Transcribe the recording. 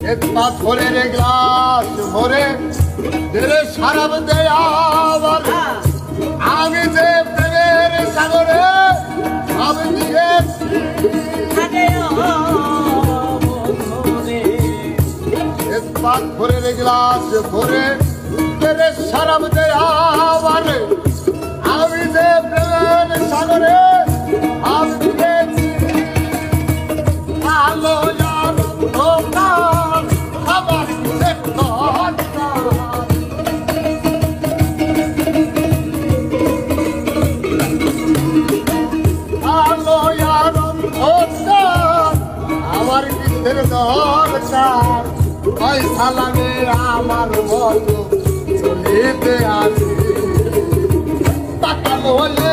এক পাথরের গ্লাস ভরে দেরে সারাব দেয়াবার আমি যে প্রেমের সাগরে আমি দিয়েছি এক পাথরের গ্লাস ভরে দেরে সারাব দেয়াবার আমি যে প্রেমের সাগরে আমি দিয়েছি আলো আমার কিসের দরকার পয়সা লাগে আমার মতো চলিতে আসি টাকা হলে